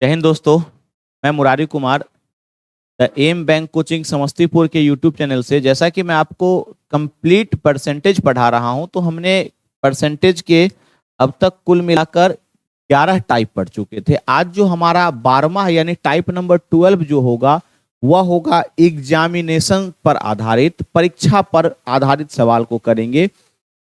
जय हिंद दोस्तों। मैं Murari Kumar the M Bank Coaching Samastipur के यूट्यूब चैनल से, जैसा कि मैं आपको कंप्लीट परसेंटेज पढ़ा रहा हूं, तो हमने परसेंटेज के अब तक कुल मिलाकर 11 टाइप पढ़ चुके थे। आज जो हमारा 12वां यानी टाइप नंबर 12 जो होगा वह होगा एग्जामिनेशन पर आधारित, परीक्षा पर आधारित सवाल को करेंगे।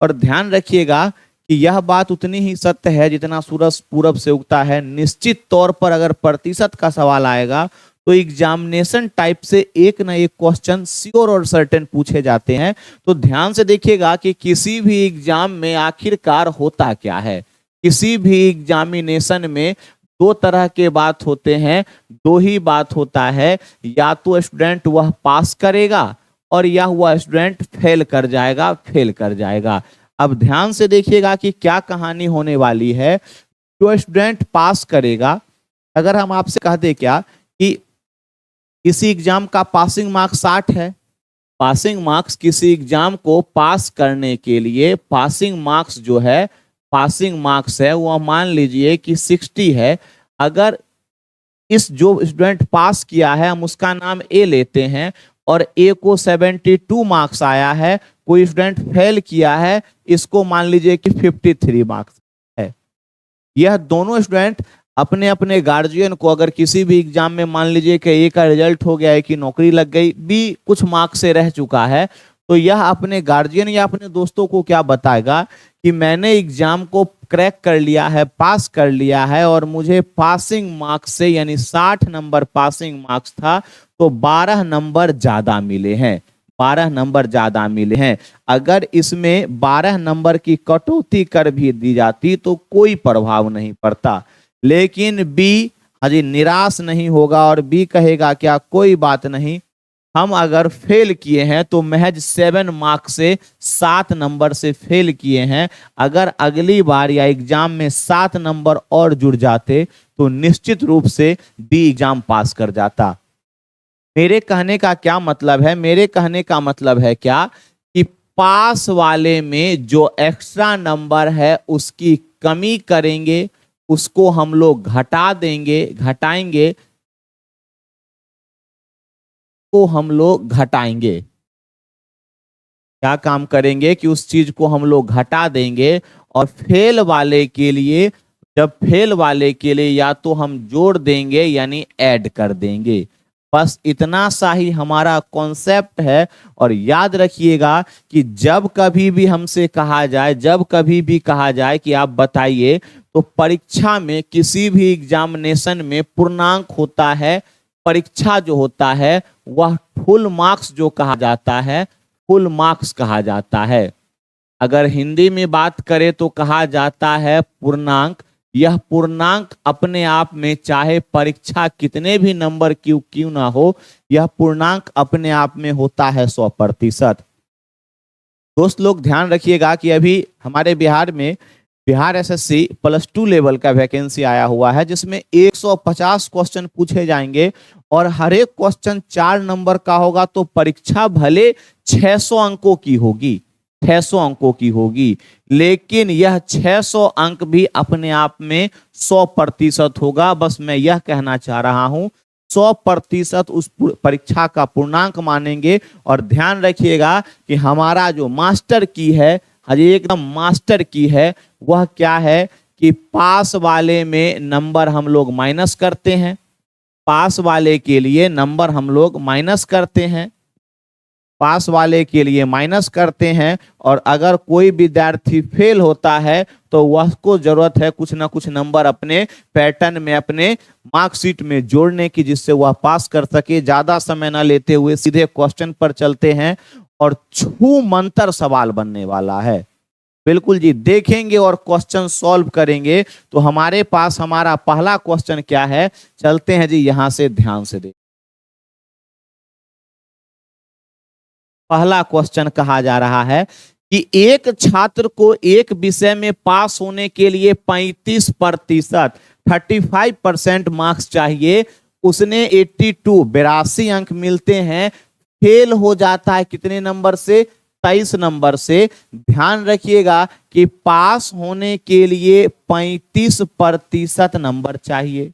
और ध्यान रखिएगा कि यह बात उतनी ही सत्य है जितना सूरज पूरब से उगता है। निश्चित तौर पर अगर प्रतिशत का सवाल आएगा तो एग्जामिनेशन टाइप से एक ना एक क्वेश्चन श्योर और सर्टेन पूछे जाते हैं। तो ध्यान से देखिएगा कि किसी भी एग्जाम में आखिरकार होता क्या है। किसी भी एग्जामिनेशन में दो तरह के बात होते हैं, दो ही बात होता है, या तो स्टूडेंट वह पास करेगा और या हुआ स्टूडेंट फेल कर जाएगा। अब ध्यान से देखिएगा कि क्या कहानी होने वाली है। जो स्टूडेंट पास करेगा, अगर हम आपसे कहते क्या कि किसी एग्जाम का पासिंग मार्क्स 60 है, पासिंग मार्क्स किसी एग्जाम को पास करने के लिए पासिंग मार्क्स जो है, पासिंग मार्क्स है वह मान लीजिए कि 60 है। अगर इस जो स्टूडेंट पास किया है हम उसका नाम ए लेते हैं और ए को 72 मार्क्स आया है, कोई स्टूडेंट फेल किया है, इसको मान लीजिए कि 53 मार्क्स है। यह दोनों स्टूडेंट अपने अपने गार्जियन को, अगर किसी भी एग्जाम में मान लीजिए कि ए का रिजल्ट हो गया है कि नौकरी लग गई, बी कुछ मार्क्स से रह चुका है, तो यह अपने गार्जियन या अपने दोस्तों को क्या बताएगा कि मैंने एग्जाम को क्रैक कर लिया है, पास कर लिया है और मुझे पासिंग मार्क्स से यानी 60 नंबर पासिंग मार्क्स था तो 12 नंबर ज्यादा मिले हैं, 12 नंबर ज्यादा मिले हैं। अगर इसमें 12 नंबर की कटौती कर भी दी जाती तो कोई प्रभाव नहीं पड़ता, लेकिन बी अजी निराश नहीं होगा और बी कहेगा क्या कोई बात नहीं, हम अगर फेल किए हैं तो महज 7 मार्क्स से 7 नंबर से फेल किए हैं। अगर अगली बार या एग्जाम में 7 नंबर और जुड़ जाते तो निश्चित रूप से बी एग्जाम पास कर जाता। मेरे कहने का क्या मतलब है? मेरे कहने का मतलब है क्या कि पास वाले में जो एक्स्ट्रा नंबर है उसकी कमी करेंगे, उसको हम लोग घटा देंगे, घटाएंगे, को हम लोग घटाएंगे। क्या काम करेंगे कि उस चीज को हम लोग घटा देंगे और फेल वाले के लिए, जब फेल वाले के लिए या तो हम जोड़ देंगे यानी ऐड कर देंगे। बस इतना सा ही हमारा कॉन्सेप्ट है। और याद रखिएगा कि जब कभी भी हमसे कहा जाए, जब कभी भी कहा जाए कि आप बताइए, तो परीक्षा में किसी भी एग्जामिनेशन में पूर्णांक होता है, परीक्षा जो होता है वह फुल मार्क्स जो कहा जाता है, फुल मार्क्स कहा जाता है। अगर हिंदी में बात करें तो कहा जाता है पूर्णांक। यह पूर्णांक अपने आप में चाहे परीक्षा कितने भी नंबर क्यों क्यों ना हो, यह पूर्णांक अपने आप में होता है 100%। दोस्त लोग ध्यान रखिएगा कि अभी हमारे बिहार में बिहार एसएससी +2 लेवल का वैकेंसी आया हुआ है, जिसमें 150 क्वेश्चन पूछे जाएंगे और हर एक क्वेश्चन 4 नंबर का होगा। तो परीक्षा भले 600 अंकों की होगी, 600 अंकों की होगी, लेकिन यह 600 अंक भी अपने आप में 100% होगा। बस मैं यह कहना चाह रहा हूं, 100% उस परीक्षा का पूर्णांक मानेंगे। और ध्यान रखिएगा कि हमारा जो मास्टर की है, हजी एकदम मास्टर की है, वह क्या है कि पास वाले में नंबर हम लोग माइनस करते हैं, पास वाले के लिए नंबर हम लोग माइनस करते हैं, पास वाले के लिए माइनस करते हैं। और अगर कोई विद्यार्थी फेल होता है तो वह को जरूरत है कुछ ना कुछ नंबर अपने पैटर्न में, अपने मार्कशीट में जोड़ने की, जिससे वह पास कर सके। ज्यादा समय ना लेते हुए सीधे क्वेश्चन पर चलते हैं और छू मंतर सवाल बनने वाला है। बिल्कुल जी, देखेंगे और क्वेश्चन सॉल्व करेंगे। तो हमारे पास हमारा पहला क्वेश्चन क्या है, चलते हैं जी यहां से, ध्यान से देख। पहला क्वेश्चन कहा जा रहा है कि एक छात्र को एक विषय में पास होने के लिए 35%, 35% मार्क्स चाहिए। उसने 82 अंक मिलते हैं, फेल हो जाता है कितने नंबर से? 23 नंबर से। ध्यान रखिएगा कि पास होने के लिए 35% नंबर चाहिए।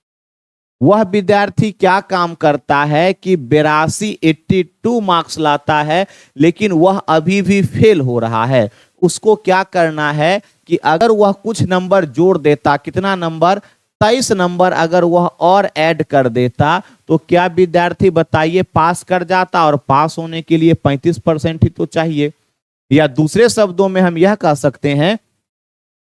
वह विद्यार्थी क्या काम करता है कि 82 मार्क्स लाता है लेकिन वह अभी भी फेल हो रहा है। उसको क्या करना है कि अगर वह कुछ नंबर जोड़ देता, कितना नंबर, 23 नंबर अगर वह और ऐड कर देता तो क्या विद्यार्थी बताइए पास कर जाता? और पास होने के लिए 35% ही तो चाहिए। या दूसरे शब्दों में हम यह कह सकते हैं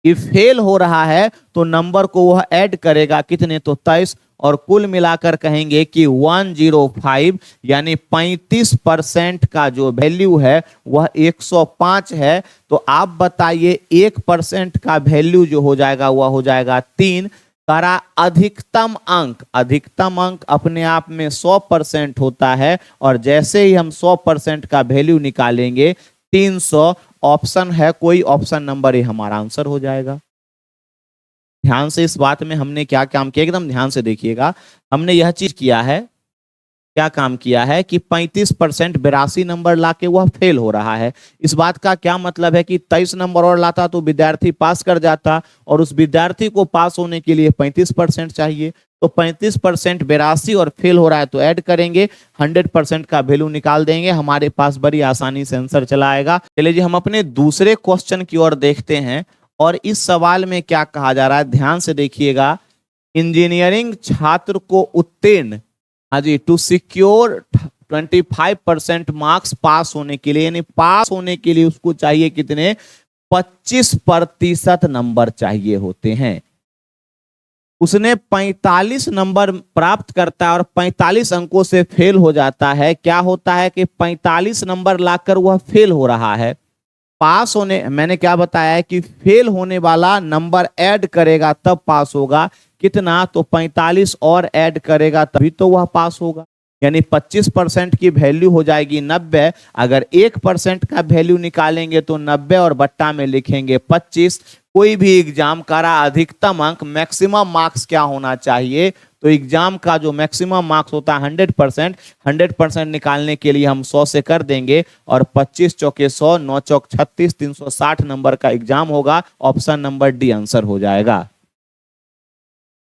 कि फेल हो रहा है तो नंबर को वह ऐड करेगा, कितने, तो 23, और कुल मिलाकर कहेंगे कि 105 यानी 35% का जो वैल्यू है वह 105 है। तो आप बताइए 1% का वैल्यू जो हो जाएगा वह हो जाएगा 3। करा अधिकतम अंक अपने आप में 100% होता है, और जैसे ही हम 100% का वैल्यू निकालेंगे 300 ऑप्शन है कोई, ऑप्शन नंबर ए हमारा आंसर हो जाएगा। ध्यान से इस बात में हमने क्या काम किया, एकदम ध्यान से देखिएगा। हमने यह चीज किया है, क्या काम किया है कि 35% 82 नंबर लाके वह फेल हो रहा है। इस बात का क्या मतलब है कि 23 नंबर और लाता तो विद्यार्थी पास कर जाता, और उस विद्यार्थी को पास होने के लिए 35% चाहिए। तो 35% 82 और फेल हो रहा है तो ऐड करेंगे, 100% का वैल्यू निकाल देंगे, हमारे पास बड़ी आसानी से आंसर चला आएगा। चलिए जी हम अपने दूसरे क्वेश्चन की ओर देखते हैं, और इस सवाल में क्या कहा जा रहा है, ध्यान से देखिएगा। इंजीनियरिंग छात्र को उत्तीर्ण, हाँ जी, टू सिक्योर 25% मार्क्स पास होने के लिए, यानी पास होने के लिए उसको चाहिए कितने, 25% नंबर चाहिए होते हैं। उसने 45 नंबर प्राप्त करता है और 45 अंकों से फेल हो जाता है। क्या होता है कि 45 नंबर लाकर वह फेल हो रहा है। पास होने, मैंने क्या बताया है कि फेल होने वाला नंबर ऐड करेगा तब पास होगा, कितना, तो 45 और ऐड करेगा तभी तो वह पास होगा। यानी 25% की वैल्यू हो जाएगी 90। अगर 1% का वैल्यू निकालेंगे तो 90 और बट्टा में लिखेंगे 25। कोई भी एग्जाम का अधिकतम अंक, मैक्सिमम मार्क्स क्या होना चाहिए, तो एग्जाम का जो मैक्सिमम मार्क्स होता है 100%, 100% निकालने के लिए हम 100 से कर देंगे, और 25 चौके 100, 9 चौक 36, 360 नंबर का एग्जाम होगा। ऑप्शन नंबर डी आंसर हो जाएगा।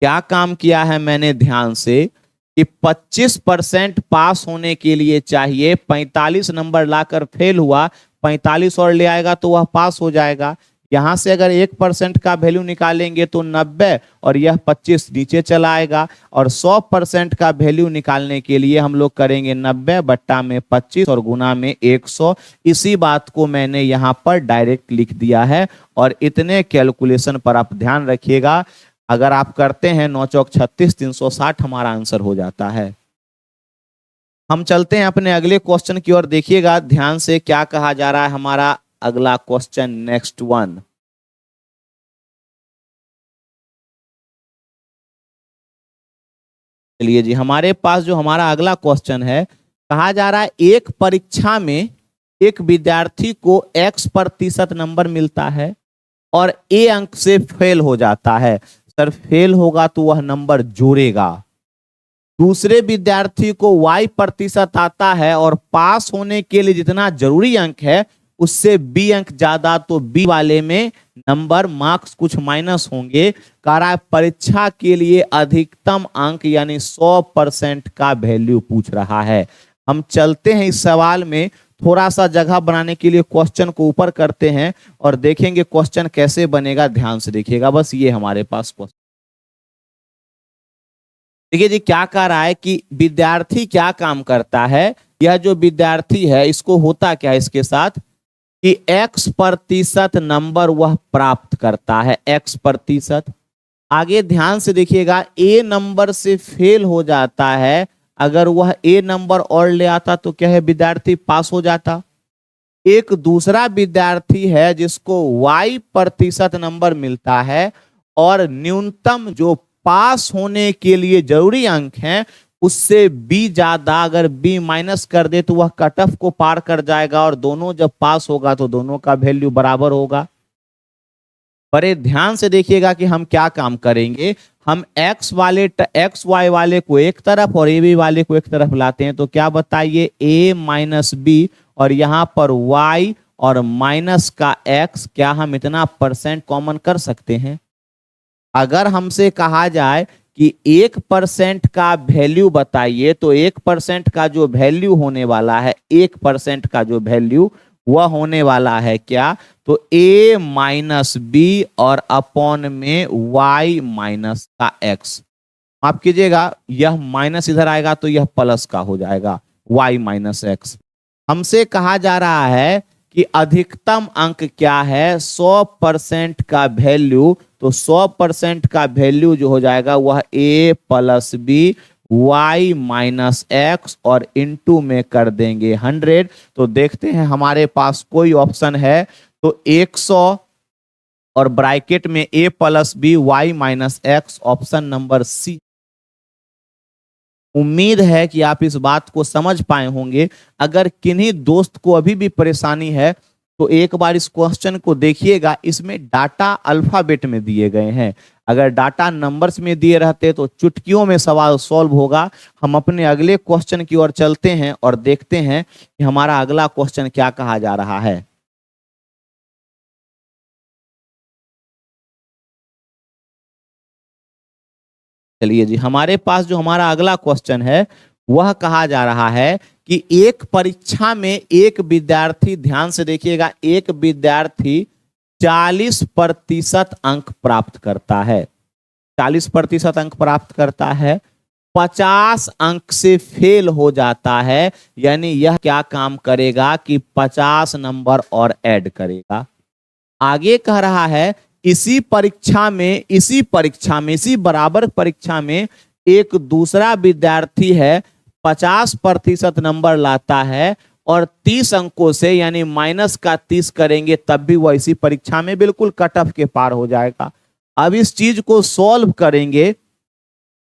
क्या काम किया है मैंने, ध्यान से, कि 25% पास होने के लिए चाहिए, 45 नंबर लाकर फेल हुआ, 45 और ले आएगा तो वह पास हो जाएगा। यहां से अगर 1% का वैल्यू निकालेंगे तो 90, और यह 25 नीचे चला आएगा, और 100% का वैल्यू निकालने के लिए हम लोग करेंगे 90 बट्टा में 25 और गुना में 100। इसी बात को मैंने यहां पर डायरेक्ट लिख दिया है, और इतने कैलकुलेशन पर आप ध्यान रखिएगा। अगर आप करते हैं 9 चौक 36, 360 हमारा आंसर हो जाता है। हम चलते हैं अपने अगले क्वेश्चन की ओर, देखिएगा ध्यान से क्या कहा जा रहा है। हमारा अगला क्वेश्चन, नेक्स्ट वन, चलिए जी हमारे पास जो हमारा अगला क्वेश्चन है, कहा जा रहा है एक परीक्षा में एक विद्यार्थी को X% नंबर मिलता है और A अंक से फेल हो जाता है। सर फेल होगा तो वह नंबर जोड़ेगा। दूसरे विद्यार्थी को Y% आता है और पास होने के लिए जितना जरूरी अंक है उससे B अंक ज्यादा, तो B वाले में नंबर, मार्क्स कुछ माइनस होंगे। कारा परीक्षा के लिए अधिकतम अंक यानी 100% का वैल्यू पूछ रहा है। हम चलते हैं इस सवाल में, थोड़ा सा जगह बनाने के लिए क्वेश्चन को ऊपर करते हैं और देखेंगे क्वेश्चन कैसे बनेगा। ध्यान से देखिएगा, बस ये हमारे पास क्वेश्चन। देखिए जी क्या कह रहा है कि विद्यार्थी क्या काम करता है। यह जो विद्यार्थी है इसको होता क्या है इसके साथ कि X% नंबर वह प्राप्त करता है, X%। आगे ध्यान से देखिएगा, A नंबर से फेल हो जाता है। अगर वह A नंबर और ले आता तो क्या है, विद्यार्थी पास हो जाता। एक दूसरा विद्यार्थी है जिसको Y% नंबर मिलता है और न्यूनतम जो पास होने के लिए जरूरी अंक हैं उससे B ज्यादा, अगर B माइनस कर दे तो वह कट ऑफ को पार कर जाएगा, और दोनों जब पास होगा तो दोनों का वैल्यू बराबर होगा। बड़े ध्यान से देखिएगा कि हम क्या काम करेंगे। हम एक्स वाई वाले को एक तरफ और ए बी वाले को एक तरफ लाते हैं, तो क्या बताइए, A माइनस बी, और यहां पर Y और माइनस का X, क्या हम इतना % कॉमन कर सकते हैं। अगर हमसे कहा जाए कि 1% का वैल्यू बताइए, तो 1% का जो वैल्यू होने वाला है, 1% का जो वैल्यू वह होने वाला है क्या, तो a माइनस बी और अपॉन में y माइनस का x। माफ कीजिएगा, यह माइनस इधर आएगा तो यह प्लस का हो जाएगा y माइनस एक्स। हमसे कहा जा रहा है कि अधिकतम अंक क्या है, 100% का वैल्यू, तो 100% का वैल्यू जो हो जाएगा वह a plus B y minus X और इनटू में कर देंगे 100। तो देखते हैं हमारे पास कोई ऑप्शन है, तो 100 और ब्रैकेट में a plus B y minus X, option number C. उम्मीद है कि आप इस बात को समझ पाए होंगे। अगर किन्हीं दोस्त को अभी भी परेशानी है तो एक बार इस क्वेश्चन को देखिएगा, इसमें डाटा अल्फाबेट में दिए गए हैं। अगर डाटा नंबर्स में दिए रहते तो चुटकियों में सवाल सॉल्व होगा। हम अपने अगले क्वेश्चन की ओर चलते हैं और देखते हैं कि हमारा अगला क्वेश्चन क्या कहा जा रहा है। चलिए जी, हमारे पास जो हमारा अगला क्वेश्चन है वह कहा जा रहा है कि एक परीक्षा में एक विद्यार्थी, ध्यान से देखिएगा, एक विद्यार्थी 40% अंक प्राप्त करता है, 40% अंक प्राप्त करता है, 50 अंक से फेल हो जाता है, यानी यह क्या काम करेगा कि 50 नंबर और ऐड करेगा। आगे कह रहा है इसी बराबर परीक्षा में एक दूसरा विद्यार्थी है, 50% नंबर लाता है और 30 अंकों से, यानी माइनस का 30 करेंगे तब भी वह इसी परीक्षा में बिल्कुल कट ऑफ के पार हो जाएगा। अब इस चीज को सॉल्व करेंगे,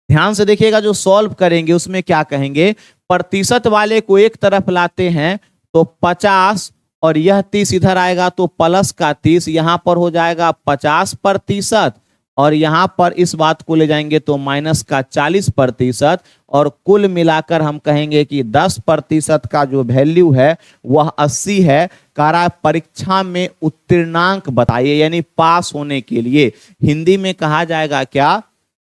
ध्यान से देखिएगा, जो सॉल्व करेंगे उसमें क्या कहेंगे, प्रतिशत वाले को एक तरफ लाते हैं तो 50 और यह 30 इधर आएगा तो प्लस का 30, यहां पर हो जाएगा 50%, और यहां पर इस बात को ले जाएंगे तो माइनस का 40%, और कुल मिलाकर हम कहेंगे कि 10% का जो वैल्यू है वह 80 है। कारा परीक्षा में उत्तीर्णांक बताइए, यानी पास होने के लिए हिंदी में कहा जाएगा क्या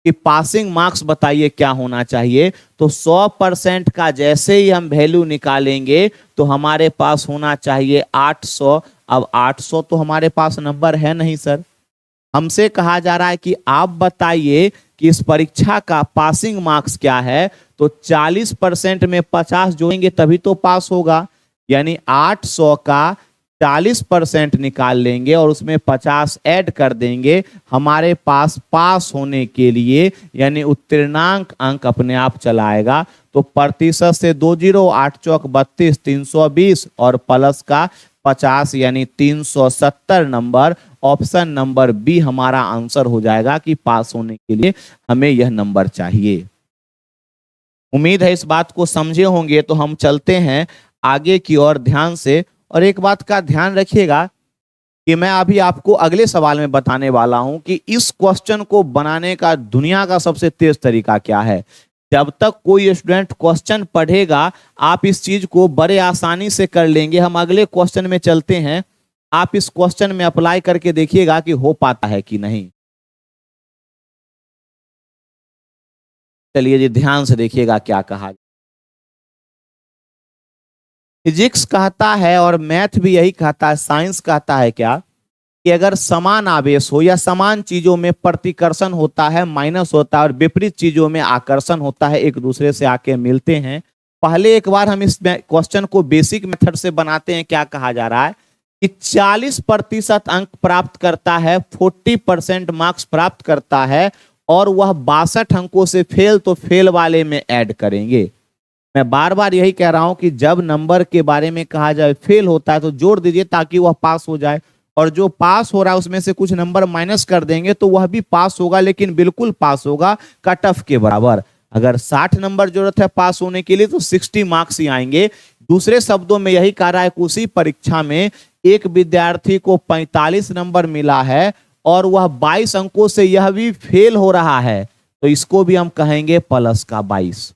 कि पासिंग मार्क्स बताइए क्या होना चाहिए। तो 100% का जैसे ही हम वैल्यू निकालेंगे तो हमारे पास होना चाहिए 800। अब 800 तो हमारे पास नंबर है नहीं सर, हमसे कहा जा रहा है कि आप बताइए कि इस परीक्षा का पासिंग मार्क्स क्या है। तो 40% में 50 जोड़ेंगे तभी तो पास होगा, यानी 800 का 40% निकाल लेंगे और उसमें 50 ऐड कर देंगे, हमारे पास पास होने के लिए, यानी उत्तीर्णांक अंक अपने आप चला आएगा। तो प्रतिशत से 2 जीरो, 8 चौक 32, 320 और प्लस का 50, यानी 370 नंबर। ऑप्शन नंबर बी हमारा आंसर हो जाएगा कि पास होने के लिए हमें यह नंबर चाहिए। उम्मीद है इस बात को समझे होंगे। तो हम चलते हैं आगे की ओर ध्यान से, और एक बात का ध्यान रखिएगा कि मैं अभी आपको अगले सवाल में बताने वाला हूं कि इस क्वेश्चन को बनाने का दुनिया का सबसे तेज तरीका क्या है। जब तक कोई स्टूडेंट क्वेश्चन पढ़ेगा आप इस चीज को बड़े आसानी से कर लेंगे। हम अगले क्वेश्चन में चलते हैं, आप इस क्वेश्चन में अप्लाई करके देखिएगा कि हो पाता है कि नहीं। चलिए जी, ध्यान से देखिएगा क्या कहा। फिजिक्स कहता है और मैथ भी यही कहता है, साइंस कहता है क्या कि अगर समान आवेश हो या समान चीजों में प्रतिकर्षण होता है, माइनस होता है, और विपरीत चीजों में आकर्षण होता है, एक दूसरे से आके मिलते हैं। पहले एक बार हम इस क्वेश्चन को बेसिक मेथड से बनाते हैं। क्या कहा जा रहा है कि 40% अंक प्राप्त करता है, 40% मार्क्स प्राप्त करता है, और वह 62 अंकों से फेल, तो फेल वाले में ऐड करेंगे। मैं बार बार यही कह रहा हूं कि जब नंबर के बारे में कहा जाए फेल होता है तो जोड़ दीजिए ताकि वह पास हो जाए, और जो पास हो रहा है उसमें से कुछ नंबर माइनस कर देंगे तो वह भी पास होगा, लेकिन बिल्कुल पास होगा कट ऑफ के बराबर। अगर 60 नंबर जरूरत है पास होने के लिए तो 60 मार्क्स ही आएंगे। दूसरे शब्दों में यही कह रहा है कि उसी परीक्षा में एक विद्यार्थी को 45 नंबर मिला है और वह 22 अंकों से यह भी फेल हो रहा है, तो इसको भी हम कहेंगे प्लस का 22।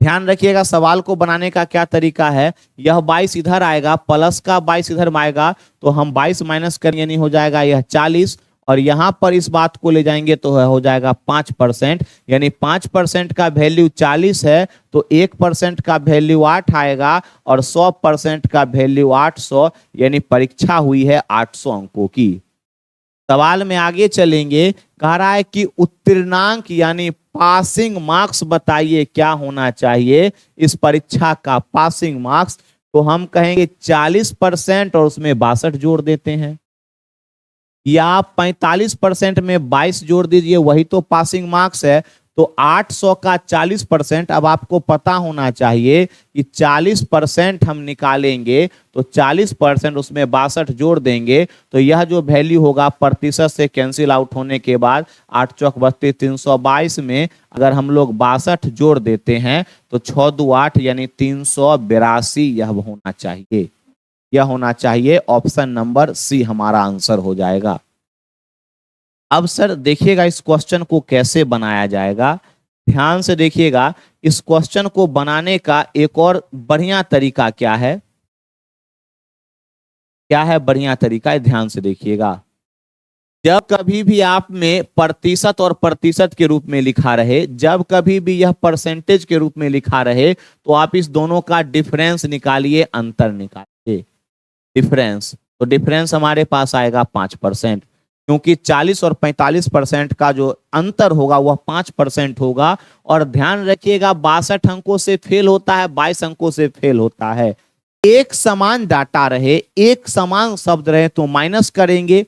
ध्यान रखिएगा सवाल को बनाने का क्या तरीका है, यह 22 इधर आएगा, प्लस का 22 इधर आएगा, तो हम 22 माइनस करेंगे, नहीं हो जाएगा यह 40, और यहां पर इस बात को ले जाएंगे तो हो जाएगा 5%, यानी 5% का वैल्यू 40 है तो 1% का वैल्यू 8 आएगा और 100% का वैल्यू 800, यानी परीक्षा हुई है 800 अंकों की। सवाल में आगे चलेंगे, कह रहा है कि उत्तीर्णांक यानी पासिंग मार्क्स बताइए क्या होना चाहिए इस परीक्षा का पासिंग मार्क्स। तो हम कहेंगे 40% और उसमें 62 जोड़ देते हैं, या 45% में 22 जोड़ दीजिए, वही तो पासिंग मार्क्स है। तो 800 का 40%, अब आपको पता होना चाहिए कि 40% हम निकालेंगे तो 40% उसमें 62 जोड़ देंगे तो यह जो वैल्यू होगा प्रतिशत से कैंसिल आउट होने के बाद 8 चौक 32 322 में अगर हम लोग 62 जोड़ देते हैं तो 6 2 8 यानी 382 यह होना चाहिए। यह होना चाहिए, ऑप्शन नंबर सी हमारा आंसर हो जाएगा। अब सर देखिएगा इस क्वेश्चन को कैसे बनाया जाएगा, ध्यान से देखिएगा। इस क्वेश्चन को बनाने का एक और बढ़िया तरीका क्या है, क्या है बढ़िया तरीका, ध्यान से देखिएगा। जब कभी भी आप में प्रतिशत और प्रतिशत के रूप में लिखा रहे, जब कभी भी यह परसेंटेज के रूप में लिखा रहे, तो आप इस दोनों का डिफरेंस निकालिए, अंतर निकालिए, डिफरेंस। तो डिफरेंस हमारे पास आएगा 5%, क्योंकि 40 और 45% का जो अंतर होगा वह 5% होगा। और ध्यान रखिएगा 62 अंकों से फेल होता है, 22 अंकों से फेल होता है। एक समान डाटा रहे, एक समान शब्द रहे तो माइनस करेंगे,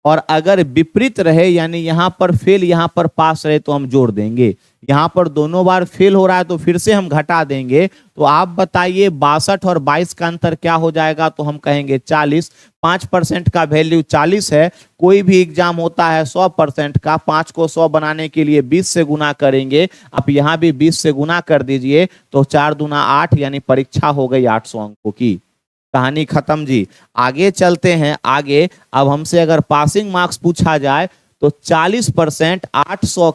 और अगर विपरीत रहे यानी यहां पर फेल यहां पर पास रहे तो हम जोड़ देंगे। यहां पर दोनों बार फेल हो रहा है तो फिर से हम घटा देंगे। तो आप बताइए 62 और 22 का अंतर क्या हो जाएगा, तो हम कहेंगे 40। 5% का वैल्यू 40 है, कोई भी एग्जाम होता है 100% का, 5 को 100 बनाने के लिए 20 से गुना करेंगे। आप यहां भी 20 से गुना कर दीजिए तो 4 दूना 8 यानी परीक्षा हो गई 800 अंकों की। कहानी खत्म जी। आगे चलते हैं, आगे अब हमसे अगर पासिंग मार्क्स पूछा जाए तो 40% 800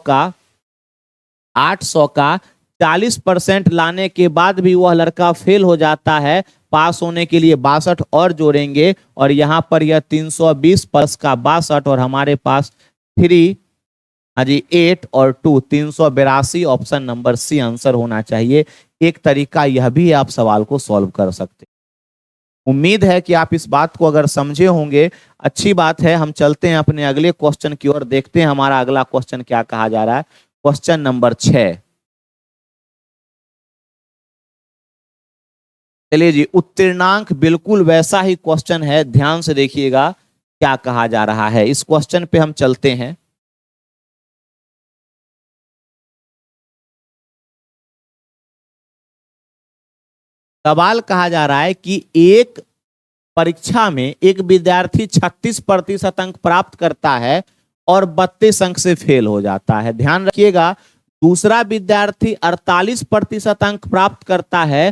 का 40% लाने के बाद भी वह लड़का फेल हो जाता है, पास होने के लिए 62 और जोड़ेंगे, और यहां पर यह 320 प्लस का 62 और हमारे पास 3 जी 8 और 2 382, ऑप्शन नंबर सी आंसर होना चाहिए। एक तरीका यह भी आप सवाल को सॉल्व कर सकते हैं। उम्मीद है कि आप इस बात को अगर समझे होंगे, अच्छी बात है। हम चलते हैं अपने अगले क्वेश्चन की ओर, देखते हैं हमारा अगला क्वेश्चन क्या कहा जा रहा है। क्वेश्चन नंबर 6, चलिए जी, उत्तीर्णांक बिल्कुल वैसा ही क्वेश्चन है, ध्यान से देखिएगा क्या कहा जा रहा है। इस क्वेश्चन पे हम चलते हैं। सवाल कहा जा रहा है कि एक परीक्षा में एक विद्यार्थी 36% अंक प्राप्त करता है और 32 अंक से फेल हो जाता है। ध्यान रखिएगा, दूसरा विद्यार्थी 48% अंक प्राप्त करता है,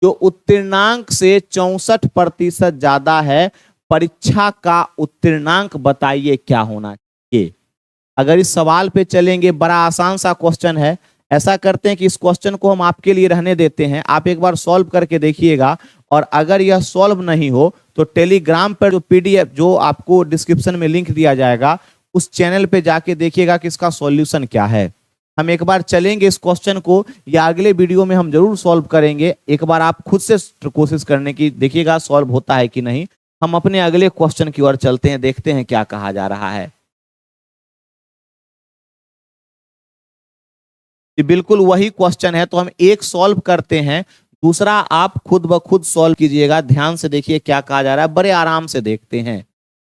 जो उत्तीर्णांक से 64% ज्यादा है। परीक्षा का उत्तीर्णांक बताइए क्या होना चाहिए। अगर इस सवाल पे चलेंगे, बड़ा आसान सा क्वेश्चन है। ऐसा करते हैं कि इस क्वेश्चन को हम आपके लिए रहने देते हैं, आप एक बार सॉल्व करके देखिएगा, और अगर यह सॉल्व नहीं हो तो टेलीग्राम पर जो पीडीएफ, जो आपको डिस्क्रिप्शन में लिंक दिया जाएगा, उस चैनल पे जाके देखिएगा कि इसका सॉल्यूशन क्या है। हम एक बार चलेंगे इस क्वेश्चन को, या अगले वीडियो में हम जरूर सॉल्व करेंगे। एक बार आप खुद से कोशिश करने की देखिएगा सॉल्व होता है कि नहीं। हम अपने अगले क्वेश्चन की ओर चलते हैं, देखते हैं क्या कहा जा रहा है। बिल्कुल वही क्वेश्चन है, तो हम एक सॉल्व करते हैं, दूसरा आप खुद ब खुद सॉल्व कीजिएगा। ध्यान से देखिए क्या कहा जा रहा है, बड़े आराम से देखते हैं।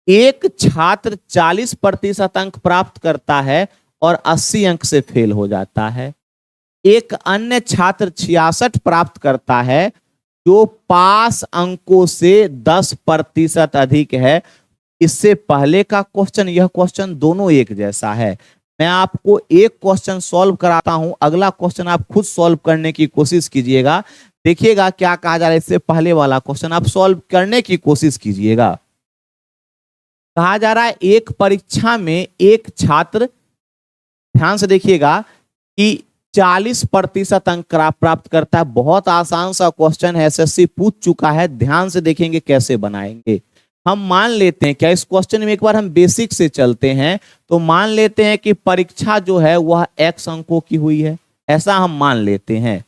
एक छात्र 40% अंक प्राप्त करता है और 80 अंक से फेल हो जाता है। एक अन्य छात्र 66 प्राप्त करता है, जो पास अंकों से 10% अधिक है। इससे पहले का क्वेश्चन, यह क्वेश्चन दोनों एक जैसा है। मैं आपको एक क्वेश्चन सॉल्व कराता हूं, अगला क्वेश्चन आप खुद सॉल्व करने की कोशिश कीजिएगा। देखिएगा क्या कहा जा रहा है। इससे पहले वाला क्वेश्चन आप सॉल्व करने की कोशिश कीजिएगा। कहा जा रहा है एक परीक्षा में एक छात्र, ध्यान से देखिएगा, कि 40% अंक प्राप्त करता है। बहुत आसान सा क्वेश्चन है, एसएससी पूछ चुका है। ध्यान से देखेंगे कैसे बनाएंगे। हम मान लेते हैं, क्या इस क्वेश्चन में एक बार हम बेसिक से चलते हैं, तो मान लेते हैं कि परीक्षा जो है वह x अंकों की हुई है, ऐसा हम मान लेते हैं।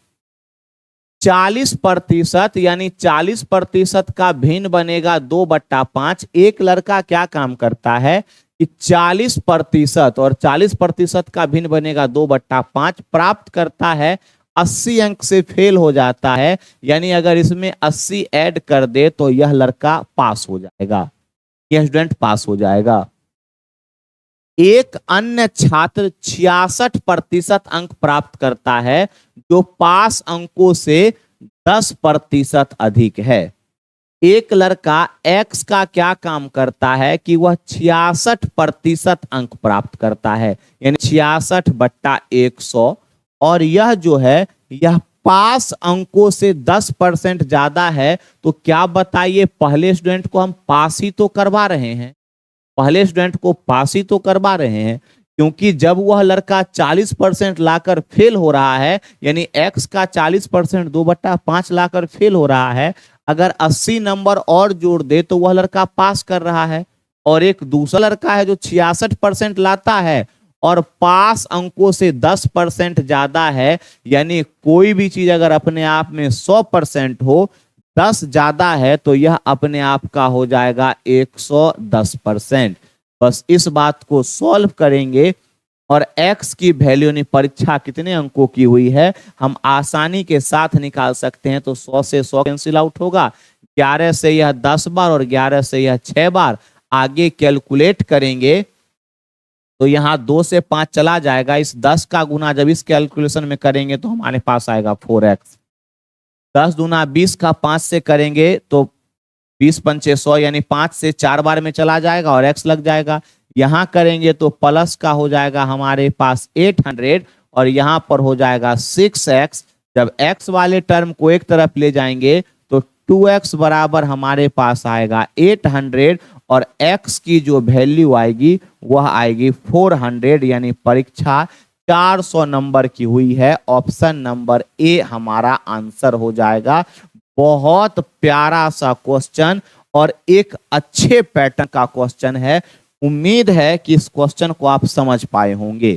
40% यानी 40% का भिन्न बनेगा 2/5। एक लड़का क्या काम करता है कि 40% और 40% का भिन्न बनेगा 2/5 प्राप्त करता है, 80 अंक से फेल हो जाता है, यानी अगर इसमें 80 ऐड कर दे तो यह लड़का पास हो जाएगा, यह स्टूडेंट पास हो जाएगा। एक अन्य छात्र 66% अंक प्राप्त करता है, जो पास अंकों से 10% अधिक है। एक लड़का x का क्या काम करता है कि वह 66% अंक प्राप्त करता है, यानी 66/100, और यह जो है यह पास अंकों से 10% ज्यादा है। तो क्या बताइए, पहले स्टूडेंट को हम पास ही तो करवा रहे हैं, पहले स्टूडेंट को पास ही तो करवा रहे हैं, क्योंकि जब वह लड़का 40% लाकर फेल हो रहा है, यानी x का 40% 2/5 लाकर फेल हो रहा है, अगर 80 नंबर और जोड़ दे तो वह लड़का पास कर रहा है। और एक दूसरा लड़का है जो 66% लाता है और पास अंकों से 10% ज्यादा है, यानी कोई भी चीज अगर अपने आप में 100% हो, 10 ज्यादा है तो यह अपने आप का हो जाएगा 110%। बस इस बात को सॉल्व करेंगे और x की वैल्यू यानी परीक्षा कितने अंकों की हुई है हम आसानी के साथ निकाल सकते हैं। तो 100 से 100 कैंसिल आउट होगा, 11 से यह 10 बार और 11 से यह 6 बार। आगे कैलकुलेट करेंगे तो यहाँ 2 से 5 चला जाएगा, इस 10 का गुना जब इस कैलकुलेशन में करेंगे तो हमारे पास आएगा 4x। 10 दूना 20 का 5 से करेंगे तो 20 पंचे 100, यानी 5 से 4 बार में चला जाएगा और x लग जाएगा। यहाँ करेंगे तो प्लस का हो जाएगा हमारे पास 800 और यहाँ पर हो जाएगा 6x। जब x वाले टर्म को एक तरफ ले जाएंगे तो 2x बराबर हमारे पास आएगा 800 और x की जो वैल्यू आएगी वह आएगी 400, यानी परीक्षा 400 नंबर की हुई है। ऑप्शन नंबर ए हमारा आंसर हो जाएगा। बहुत प्यारा सा क्वेश्चन और एक अच्छे पैटर्न का क्वेश्चन है। उम्मीद है कि इस क्वेश्चन को आप समझ पाए होंगे।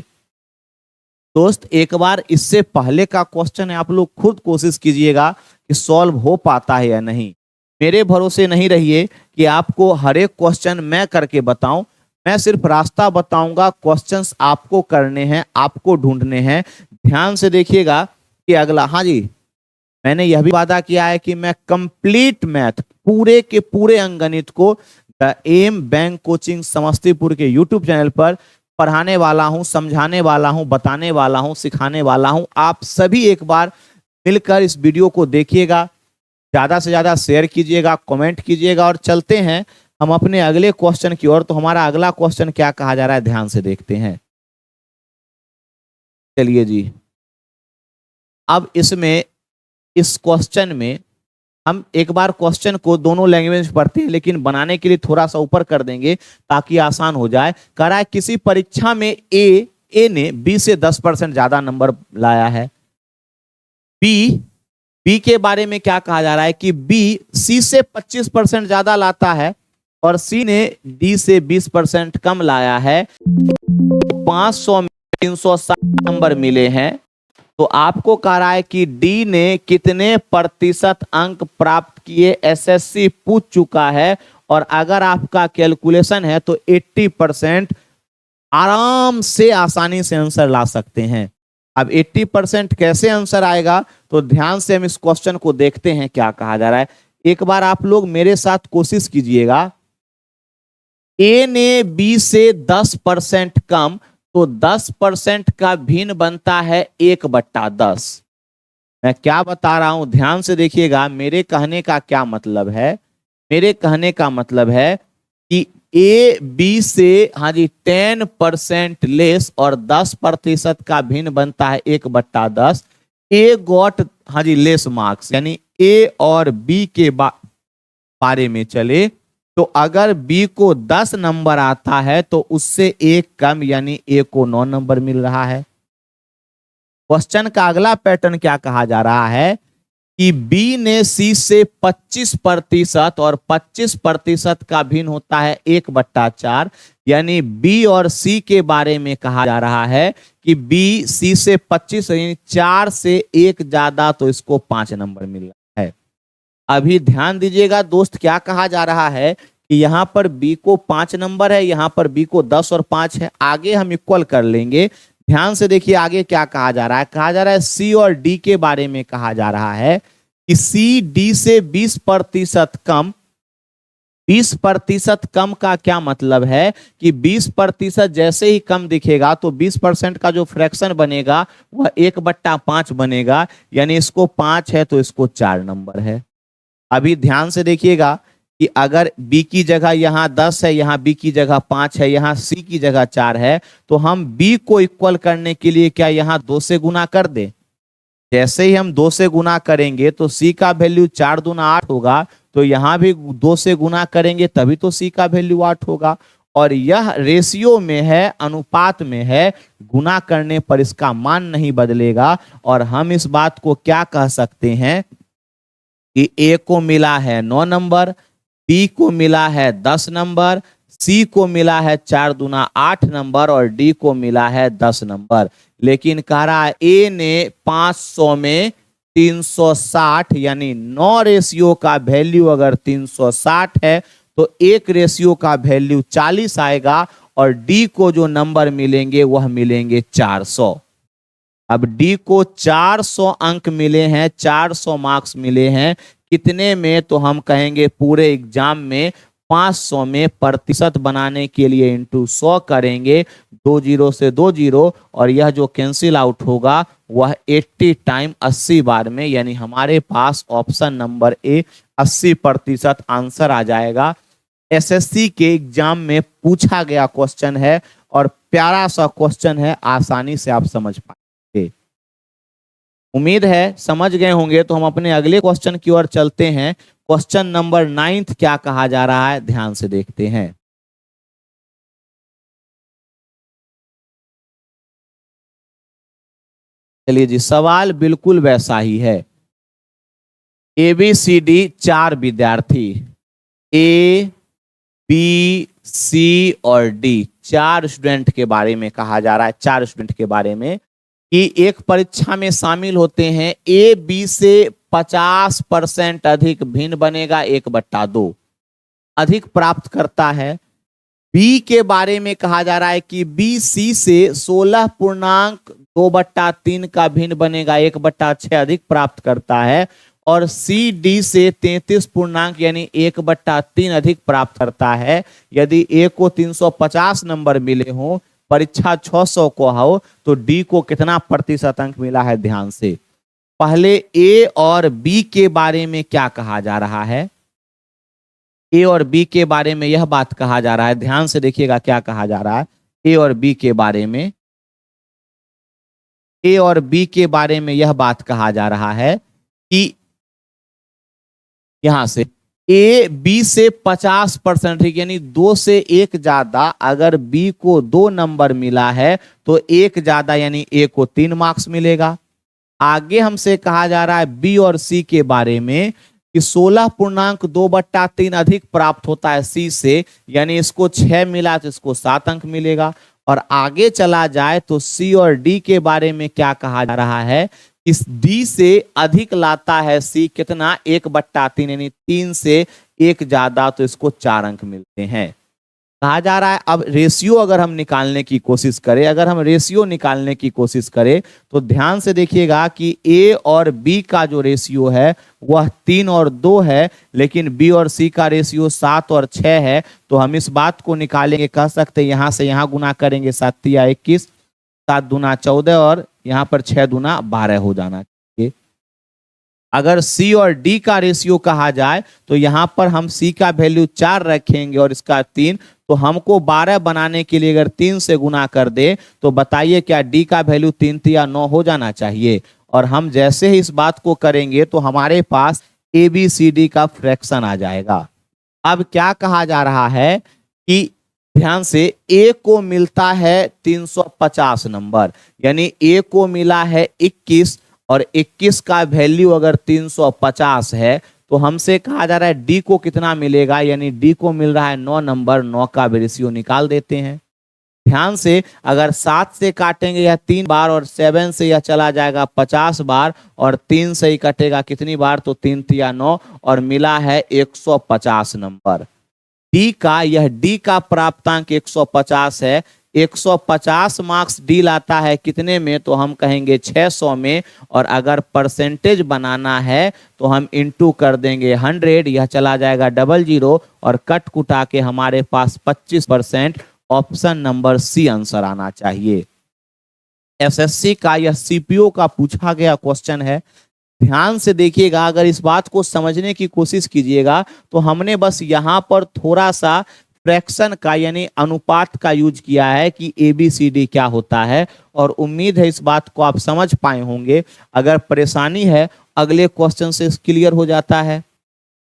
दोस्त एक बार इससे पहले का क्वेश्चन है, आप लोग खुद कोशिश कीजिएगा कि सॉल्व हो पाता है या नहीं। मेरे भरोसे नहीं रहिए कि आपको हर एक क्वेश्चन मैं करके बताऊं, मैं सिर्फ रास्ता बताऊंगा, क्वेश्चंस आपको करने हैं, आपको ढूंढने हैं। ध्यान से देखिएगा कि अगला, हाँ जी, मैंने यह भी वादा किया है कि मैं कंप्लीट मैथ पूरे के पूरे अंकगणित को the M Bank Coaching Samastipur के यूट्यूब चैनल पर पढ़ाने वाला हूं, समझाने वाला हूं, बताने वाला हूं, सिखाने वाला हूं। आप सभी एक बार मिलकर इस वीडियो को देखिएगा, ज्यादा से ज्यादा शेयर कीजिएगा, कमेंट कीजिएगा और चलते हैं हम अपने अगले क्वेश्चन की ओर। तो हमारा अगला क्वेश्चन क्या कहा जा रहा है, ध्यान से देखते हैं। चलिए जी, अब इसमें इस क्वेश्चन में हम एक बार क्वेश्चन को दोनों लैंग्वेज में पढ़ते हैं, लेकिन बनाने के लिए थोड़ा सा ऊपर कर देंगे ताकि आसान हो जाए। कह रहा है किसी परीक्षा में ए ने बी से 10% ज्यादा नंबर लाया है। बी के बारे में क्या कहा जा रहा है कि बी सी से 25% ज्यादा लाता है और सी ने डी से 20% कम लाया है। 500 में 360 नंबर मिले हैं। तो आपको कह रहा है कि डी ने कितने प्रतिशत अंक प्राप्त किए, एसएससी पूछ चुका है। और अगर आपका कैलकुलेशन है तो 80% आराम से आसानी से आंसर ला सकते हैं। अब 80% कैसे आंसर आएगा, तो ध्यान से हम इस क्वेश्चन को देखते हैं क्या कहा जा रहा है। एक बार आप लोग मेरे साथ कोशिश कीजिएगा। ए ने बी से 10% कम, तो 10% का भिन्न बनता है 1/10। मैं क्या बता रहा हूं, ध्यान से देखिएगा। मेरे कहने का क्या मतलब है, मेरे कहने का मतलब है कि ए बी से, हाँ जी, 10% लेस और 10% का भिन्न बनता है 1/10। ए गॉट, हाँ जी, लेस मार्क्स, यानी ए और बी के बारे में चले तो अगर बी को 10 नंबर आता है तो उससे एक कम, यानी ए को 9 नंबर मिल रहा है। क्वेश्चन का अगला पैटर्न क्या कहा जा रहा है, कि बी ने सी से 25% और 25% का भिन्न होता है 1/4, यानी बी और सी के बारे में कहा जा रहा है कि बी सी से 25 यानी 4 से 1 ज्यादा, तो इसको 5 नंबर मिल रहा है। अभी ध्यान दीजिएगा दोस्त, क्या कहा जा रहा है कि यहाँ पर बी को 5 नंबर है, यहाँ पर बी को 10 और 5 है, आगे हम इक्वल कर लेंगे। ध्यान से देखिए आगे क्या कहा जा रहा है। कहा जा रहा है सी और डी के बारे में कहा जा रहा है कि सी डी से 20% कम। 20% कम का क्या मतलब है कि 20% जैसे ही कम दिखेगा तो 20% का जो फ्रैक्शन बनेगा वह 1/5 बनेगा, यानी इसको 5 है तो इसको 4 नंबर है। अभी ध्यान से देखिएगा कि अगर B की जगह यहाँ 10 है, यहाँ B की जगह 5 है, यहाँ C की जगह 4 है, तो हम B को इक्वल करने के लिए क्या यहाँ 2 से गुना कर दें। जैसे ही हम 2 से गुना करेंगे तो C का वैल्यू 4 दूना 8 होगा, तो यहाँ भी 2 से गुना करेंगे तभी तो C का वैल्यू 8 होगा। और यह रेशियो में है, अनुपात में है, गुना करने पर इसका मान नहीं बदलेगा। और हम इस बात को क्या कह सकते हैं कि A को मिला है 9 नंबर, B को मिला है 10 नंबर, C को मिला है 4 दूना 8 नंबर और D को मिला है 10 नंबर। लेकिन कह रहा है A ने 500 में 360, यानी 9 रेशियो का वैल्यू अगर 360 है तो 1 रेशियो का वैल्यू 40 आएगा और D को जो नंबर मिलेंगे वह मिलेंगे 400। अब D को 400 अंक मिले हैं, 400 मार्क्स मिले हैं, कितने में, तो हम कहेंगे पूरे एग्जाम में 500 में प्रतिशत बनाने के लिए इंटू 100 करेंगे, 2 जीरो से 2 जीरो, और यह जो कैंसिल आउट होगा वह 80 टाइम 80 बार में, यानी हमारे पास ऑप्शन नंबर ए 80% आंसर आ जाएगा। एसएससी के एग्जाम में पूछा गया क्वेश्चन है और प्यारा सा क्वेश्चन है, आसानी से आप समझ पाएंगे। उम्मीद है समझ गए होंगे। तो हम अपने अगले क्वेश्चन की ओर चलते हैं। क्वेश्चन नंबर 9 क्या कहा जा रहा है, ध्यान से देखते हैं। चलिए जी, सवाल बिल्कुल वैसा ही है। ABCD 4 विद्यार्थी, A, B, C और D 4 स्टूडेंट के बारे में कहा जा रहा है। 4 स्टूडेंट के बारे में कि एक परीक्षा में शामिल होते हैं। A B से 50% अधिक भिन्न बनेगा 1/2, अधिक प्राप्त करता है। B के बारे में कहा जा रहा है कि B C से 16.2/3 का भिन्न बनेगा 1/6 अधिक प्राप्त करता है। और C D से 33 पूर्णांक यानी 1/3 अधिक प्राप्त करता है। यदि A को 350 नंबर मिले हों, परीक्षा 600 को हो, तो D को कितना प्रतिशत अंक मिला है। ध्यान से पहले A और B के बारे में क्या कहा जा रहा है। A और B के बारे में यह बात कहा जा रहा है, ध्यान से देखिएगा क्या कहा जा रहा है। A और B के बारे में, A और B के बारे में यह बात कहा जा रहा है कि यहां से A B से 50% यानी 2 से 1 ज्यादा, अगर B को 2 नंबर मिला है तो 1 ज्यादा यानी A को 3 मार्क्स मिलेगा। आगे हमसे कहा जा रहा है B और C के बारे में कि 16.2/3 अधिक प्राप्त होता है C से, यानी इसको 6 मिला तो इसको 7 अंक मिलेगा। और आगे चला जाए तो C और D के बारे में क्या कहा जा रहा है, इस D से अधिक लाता है C, कितना 1/3 यानी 3 से 1 ज्यादा, तो इसको 4 अंक मिलते हैं। कहा जा रहा है अब रेशियो अगर हम निकालने की कोशिश करें, अगर हम रेशियो निकालने की कोशिश करें तो ध्यान से देखिएगा कि A और B का जो रेशियो है वह 3 और 2 है, लेकिन B और C का रेशियो 7 और 6 है। तो हम इस बात को निकालेंगे, कह सकते हैं यहां से यहां गुना करेंगे, 7 या 21, 7 दूना 14 और यहाँ पर 6 दूना 12 हो जाना चाहिए। अगर C और D का रेशियो कहा जाए तो यहाँ पर हम C का वैल्यू 4 रखेंगे और इसका 3, तो हमको 12 बनाने के लिए अगर 3 से गुना कर दे तो बताइए क्या D का वैल्यू 3 या 9 हो जाना चाहिए। और हम जैसे ही इस बात को करेंगे तो हमारे पास ABCD का फ्रैक्शन आ जाएगा। अब क्या कहा जा रहा है कि ध्यान से A को मिलता है 350 नंबर, यानी A को मिला है 21 और 21 का वैल्यू अगर 350 है तो हमसे कहा जा रहा है डी को कितना मिलेगा, यानी डी को मिल रहा है 9 नंबर। 9 का भी रेशियो निकाल देते हैं। ध्यान से, अगर 7 से काटेंगे यह 3 बार और 7 से यह चला जाएगा 50 बार और 3 से ही कटेगा कितनी बार, तो 3 तिया 9 और मिला है 150 नंबर। डी का प्राप्तांक 150 है। 150 मार्क्स डी लाता है कितने में, तो हम कहेंगे 600 में। और अगर परसेंटेज बनाना है तो हम इंटू कर देंगे 100, यह चला जाएगा 00 और कट कुटा के हमारे पास 25%। ऑप्शन नंबर सी आंसर आना चाहिए। एसएससी का यह सीपीओ का पूछा गया क्वेश्चन है। ध्यान से देखिएगा, अगर इस बात को समझने की कोशिश कीजिएगा तो हमने बस यहां पर थोड़ा सा फ्रैक्शन का यानी अनुपात का यूज किया है कि ABCD क्या होता है, और उम्मीद है इस बात को आप समझ पाए होंगे। अगर परेशानी है अगले क्वेश्चन से क्लियर हो जाता है,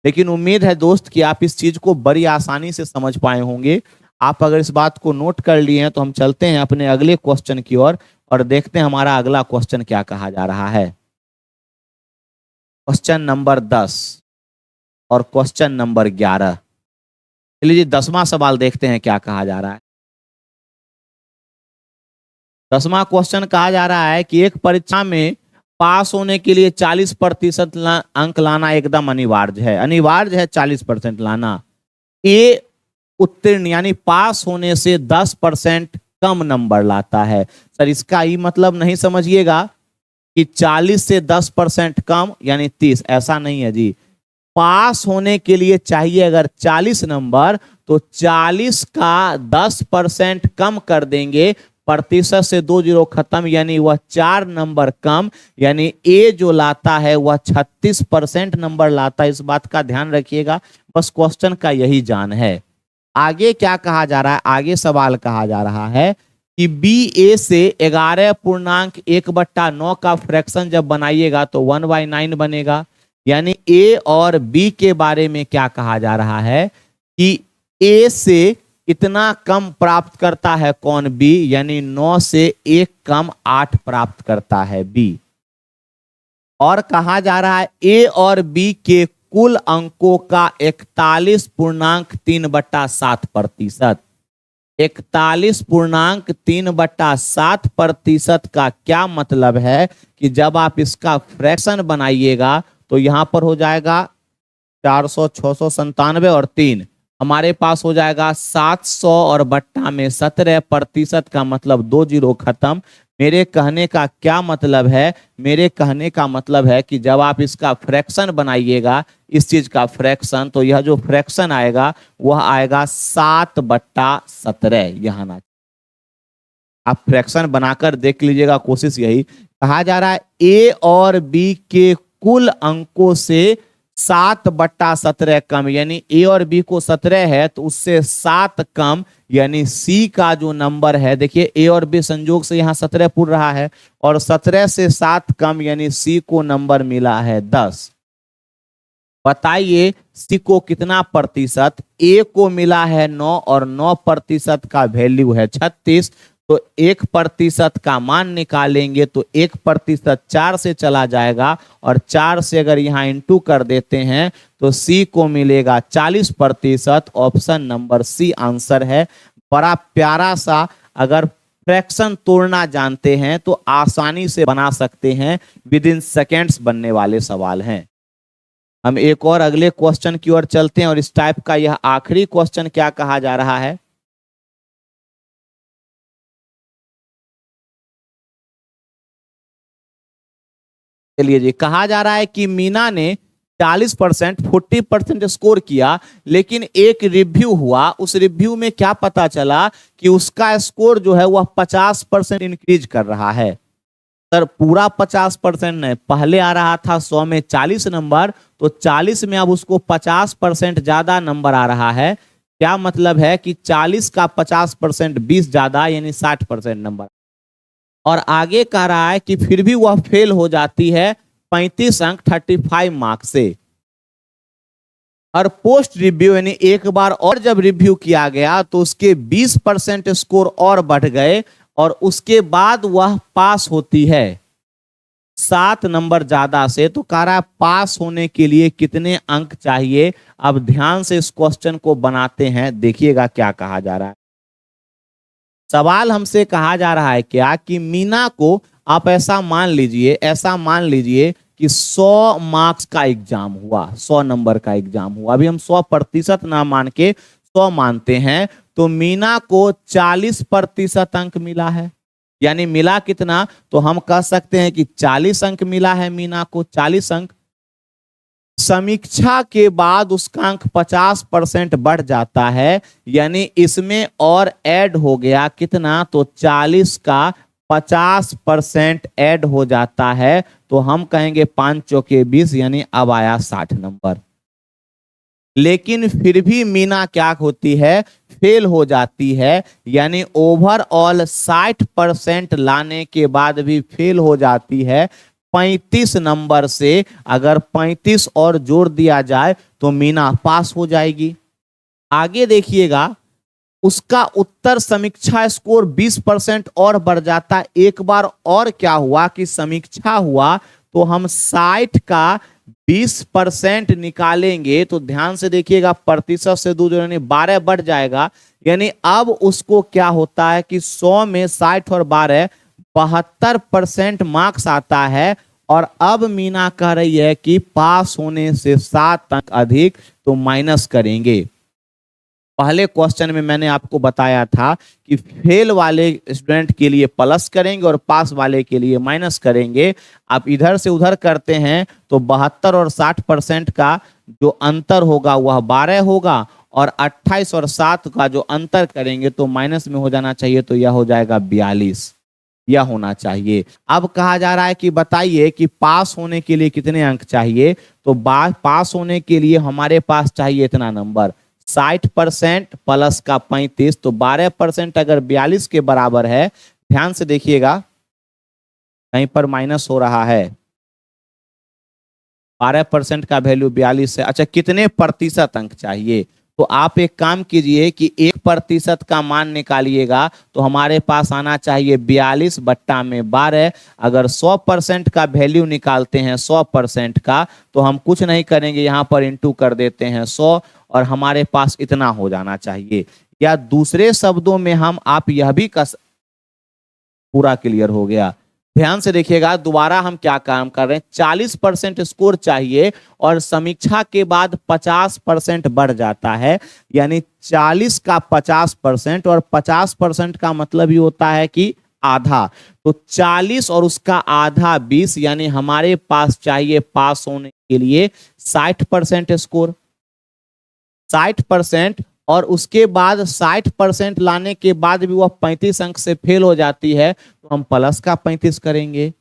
लेकिन उम्मीद है दोस्त कि आप इस चीज को बड़ी आसानी से समझ पाए होंगे। आप अगर इस बात को नोट कर लिए हैं तो हम चलते हैं अपने अगले क्वेश्चन की ओर और देखते हैं हमारा अगला क्वेश्चन क्या कहा जा रहा है। क्वेश्चन नंबर 10 और क्वेश्चन नंबर 11। चलिए 10वां सवाल देखते हैं क्या कहा जा रहा है। 10वां क्वेश्चन कहा जा रहा है कि एक परीक्षा में पास होने के लिए 40% अंक लाना एकदम अनिवार्य है। 40% लाना। ए उत्तीर्ण यानी पास होने से 10% कम नंबर लाता है। सर इसका ये मतलब नहीं समझिएगा कि 40 से 10% कम यानी 30, ऐसा नहीं है जी। पास होने के लिए चाहिए अगर 40 नंबर तो 40 का 10% कम कर देंगे, प्रतिशत से 2 जीरो खत्म, यानी वह 4 नंबर कम, यानी ए जो लाता है वह 36% नंबर लाता है। इस बात का ध्यान रखिएगा, बस क्वेश्चन का यही जान है। आगे क्या कहा जा रहा है, आगे सवाल कहा जा रहा है कि बी ए से 11.1/9 का फ्रैक्शन जब बनाइएगा तो 1/9 बनेगा। यानी ए और बी के बारे में क्या कहा जा रहा है कि ए से इतना कम प्राप्त करता है कौन, बी, यानी 9 से 1 कम 8 प्राप्त करता है बी। और कहा जा रहा है ए और बी के कुल अंकों का 41.3/7%। 41.3/7% का क्या मतलब है कि जब आप इसका फ्रैक्शन बनाइएगा तो यहां पर हो जाएगा 400, 697 और 3, हमारे पास हो जाएगा 700 और बट्टा में 17% का मतलब 2 जीरो खत्म। मेरे कहने का क्या मतलब है, मेरे कहने का मतलब है कि जब आप इसका फ्रैक्शन बनाइएगा, इस चीज का फ्रैक्शन, तो यह जो फ्रैक्शन आएगा वह आएगा 7/17। यहाँ ना आप फ्रैक्शन बनाकर देख लीजिएगा, कोशिश यही कहा जा रहा है। ए और बी के कुल अंकों से 7/17 कम, यानी ए और बी को 17 है तो उससे 7 कम, यानी सी का जो नंबर है, देखिए ए और बी संयोग से यहाँ 17 पूर रहा है और 17 से 7 कम, यानी सी को नंबर मिला है 10। बताइए सी को कितना प्रतिशत, ए को मिला है 9 और 9% का वैल्यू है 36, तो 1% का मान निकालेंगे तो 1% 4 से चला जाएगा और 4 से अगर यहाँ इंटू कर देते हैं तो सी को मिलेगा 40%। ऑप्शन नंबर सी आंसर है। बड़ा प्यारा सा, अगर फ्रैक्शन तोड़ना जानते हैं तो आसानी से बना सकते हैं, विद इन सेकेंड्स बनने वाले सवाल हैं। हम एक और अगले क्वेश्चन की ओर चलते हैं और इस टाइप का यह आखिरी क्वेश्चन क्या कहा जा रहा है। चलिए जी, कहा जा रहा है कि मीना ने 40%, 40% स्कोर किया, लेकिन एक रिव्यू हुआ, उस रिव्यू में क्या पता चला कि उसका स्कोर जो है वह 50% इंक्रीज कर रहा है। सर पूरा 50% नहीं, पहले आ रहा था 100 में 40 नंबर, तो 40 में अब उसको 50% ज्यादा नंबर आ रहा है। क्या मतलब है कि 40 का 50% 20 ज्यादा, यानी 60% नंबर। और आगे कह रहा है कि फिर भी वह फेल हो जाती है 35 अंक 35 मार्क्स से। और पोस्ट रिव्यू यानी एक बार और जब रिव्यू किया गया तो उसके 20% स्कोर और बढ़ गए और उसके बाद वह पास होती है। 7 नंबर ज्यादा से, तो कह रहा है पास होने के लिए कितने अंक चाहिए। अब ध्यान से इस क्वेश्चन को बनाते हैं, देखिएगा क्या कहा जा रहा है। सवाल हमसे कहा जा रहा है क्या कि मीना को, आप ऐसा मान लीजिए कि 100 मार्क्स का एग्जाम हुआ, 100 नंबर का एग्जाम हुआ। अभी हम 100% ना मान के 100 मानते हैं, तो मीना को 40% अंक मिला है। यानी मिला कितना, तो हम कह सकते हैं कि 40 अंक मिला है मीना को, 40 अंक। समीक्षा के बाद उसका अंक 50% बढ़ जाता है, यानी इसमें और ऐड हो गया कितना, तो 40 का 50% ऐड हो जाता है, तो हम कहेंगे 5 चौके 20, यानी अब आया 60 नंबर। लेकिन फिर भी मीना क्या होती है, फेल हो जाती है, यानी ओवरऑल 60% लाने के बाद भी फेल हो जाती है। 35 नंबर से अगर 35 और जोड़ दिया जाए तो मीना पास हो जाएगी। आगे देखिएगा, उसका उत्तर समीक्षा स्कोर 20% और बढ़ जाता है। एक बार और क्या हुआ कि समीक्षा हुआ, तो हम 60 का 20% निकालेंगे, तो ध्यान से देखिएगा, प्रतिशत से दूर यानी 12 बढ़ जाएगा। यानी अब उसको क्या होता है कि 100 में 60 और 12 72% मार्क्स आता है। और अब मीना कह रही है कि पास होने से 7 अंक अधिक, तो माइनस करेंगे। पहले क्वेश्चन में मैंने आपको बताया था कि फेल वाले स्टूडेंट के लिए प्लस करेंगे और पास वाले के लिए माइनस करेंगे। आप इधर से उधर करते हैं तो 72 और 60% का जो अंतर होगा वह 12 होगा, और 28 और 7 का जो अंतर करेंगे तो माइनस में हो जाना चाहिए, तो यह हो जाएगा 42, यह होना चाहिए। अब कहा जा रहा है कि बताइए कि पास होने के लिए कितने अंक चाहिए। तो पास होने के लिए हमारे पास चाहिए इतना नंबर, 60% प्लस का 35, तो 12% अगर 42 के बराबर है, ध्यान से देखिएगा कहीं पर माइनस हो रहा है। 12% का वैल्यू 42 है। अच्छा, कितने प्रतिशत अंक चाहिए, तो आप एक काम कीजिए कि 1% का मान निकालिएगा, तो हमारे पास आना चाहिए 42/12। अगर 100% का वैल्यू निकालते हैं, 100% का, तो हम कुछ नहीं करेंगे, यहाँ पर इंटू कर देते हैं 100, और हमारे पास इतना हो जाना चाहिए। या दूसरे शब्दों में हम, आप यह भी पूरा क्लियर हो गया। ध्यान से देखिएगा, दोबारा हम क्या काम कर रहे हैं, 40% स्कोर चाहिए और समीक्षा के बाद 50% बढ़ जाता है, यानी 40 का 50%, और 50% का मतलब ही होता है कि आधा, तो 40 और उसका आधा 20, यानी हमारे पास चाहिए पास होने के लिए 60% स्कोर, 60%। और उसके बाद 60% लाने के बाद भी वह 35 अंक से फेल हो जाती है, तो हम प्लस का 35 करेंगे।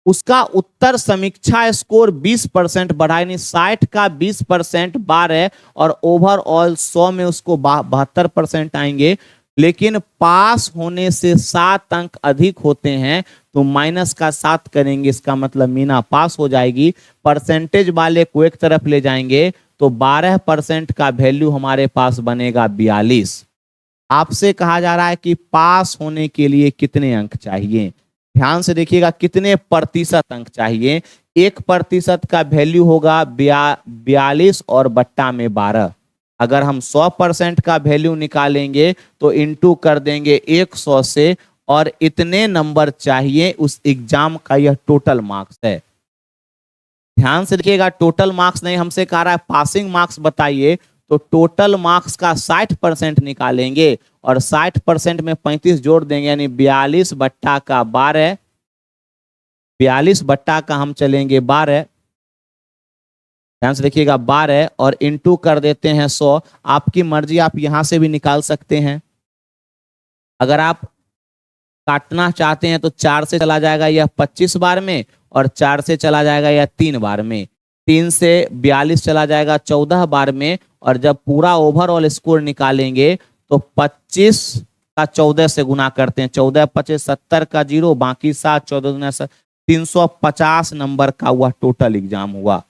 उसका उत्तर समीक्षा स्कोर 20% बढ़ा, यानी 60 का 20% 12, और ओवरऑल 100 में उसको 72% आएंगे। लेकिन पास होने से 7 अंक अधिक होते हैं, तो माइनस का 7 करेंगे, इसका मतलब मीना पास हो जाएगी। परसेंटेज वाले को एक तरफ ले जाएंगे, तो 12% का वैल्यू हमारे पास बनेगा 42। आपसे कहा जा रहा है कि पास होने के लिए कितने अंक चाहिए। ध्यान से देखिएगा, कितने प्रतिशत अंक चाहिए। 1% का वैल्यू होगा 42 और बट्टा में 12। अगर हम 100% का वैल्यू निकालेंगे तो इंटू कर देंगे 100 से, और इतने नंबर चाहिए। उस एग्जाम का यह टोटल मार्क्स है। ध्यान से देखिएगा, टोटल मार्क्स नहीं, हमसे कह रहा है पासिंग मार्क्स बताइए, तो टोटल मार्क्स का 60% निकालेंगे और 60% में 35 जोड़ देंगे, यानी 42/12, 42 का हम चलेंगे 12। ध्यान से देखिएगा 12, और इंटू कर देते हैं 100। आपकी मर्जी, आप यहां से भी निकाल सकते हैं। अगर आप काटना चाहते हैं तो 4 से चला जाएगा यह 25 बार में, और 4 से चला जाएगा यह 3 बार में। 3 से 42 चला जाएगा 14 बार में, और जब पूरा ओवरऑल स्कोर निकालेंगे तो 25 का 14 से गुना करते हैं, 14 25 70 का 0, बाकी 7 14 गुना 350 नंबर का हुआ टोटल एग्जाम हुआ।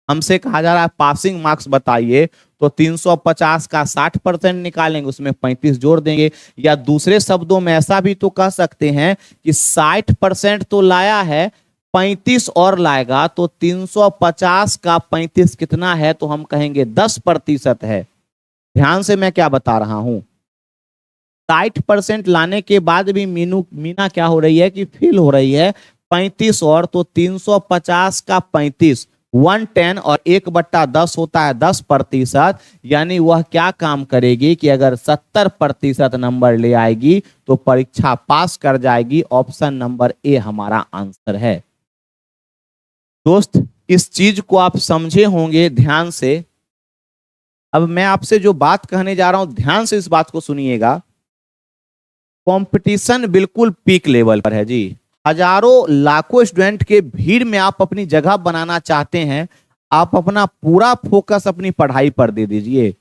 हमसे कहा जा रहा है पासिंग मार्क्स बताइए, तो 350 का 60% निकालेंगे, उसमें 35 जोड़ देंगे। या दूसरे शब्दों में ऐसा भी तो कह सकते हैं कि 60% तो लाया है, 35 और लाएगा तो 350 का 35 कितना है, तो हम कहेंगे 10% है। ध्यान से मैं क्या बता रहा हूं, 60% लाने के बाद भी मीना क्या हो रही है कि फेल हो रही है। 35 और तो 350 का 35 110 और 1/10 होता है 10%, यानी वह क्या काम करेगी कि अगर 70% नंबर ले आएगी तो परीक्षा पास कर जाएगी। ऑप्शन नंबर ए हमारा आंसर है। दोस्त, इस चीज को आप समझे होंगे ध्यान से। अब मैं आपसे जो बात कहने जा रहा हूं, ध्यान से इस बात को सुनिएगा। कंपटीशन बिल्कुल पीक लेवल पर है जी। हजारों लाखों स्टूडेंट के भीड़ में आप अपनी जगह बनाना चाहते हैं, आप अपना पूरा फोकस अपनी पढ़ाई पर दे दीजिए।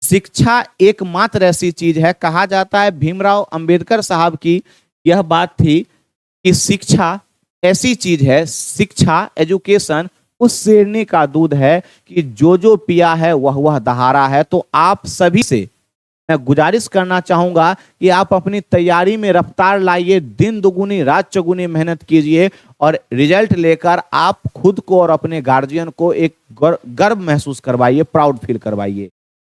शिक्षा एकमात्र ऐसी चीज है, कहा जाता है भीमराव अंबेडकर साहब की यह बात थी कि शिक्षा ऐसी चीज है, शिक्षा एजुकेशन उस शेरनी का दूध है कि जो जो पिया है वह वह दहाड़ा है। तो आप सभी से मैं गुजारिश करना चाहूंगा कि आप अपनी तैयारी में रफ्तार लाइए, दिन दुगुनी रात चौगुनी मेहनत कीजिए और रिजल्ट लेकर आप खुद को और अपने गार्जियन को एक गर्व महसूस करवाइए, प्राउड फील करवाइए।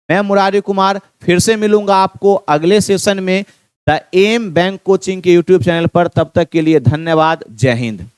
मैं मुरारी कुमार फिर से मिलूंगा आपको अगले सेशन में द एम बैंक कोचिंग के यूट्यूब चैनल पर। तब तक के लिए धन्यवाद। जय हिंद।